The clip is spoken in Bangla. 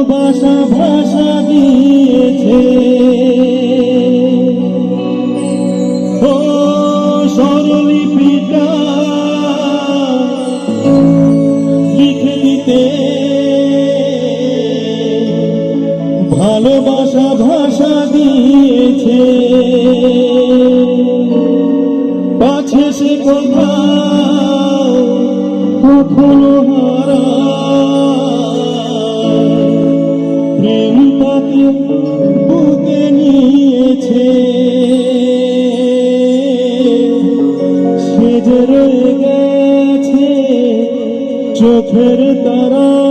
ভালোবাসা ভাষা দিয়েছে। ও স্বরলিপিটা লিখে দিতে ভালোবাসা ভাষা দিয়েছে। পাছে সে কোথাও কখনো হারা প্রেম তাকে বুকে নিয়েছে। সে যে রয়ে গেছে চোখের তারা।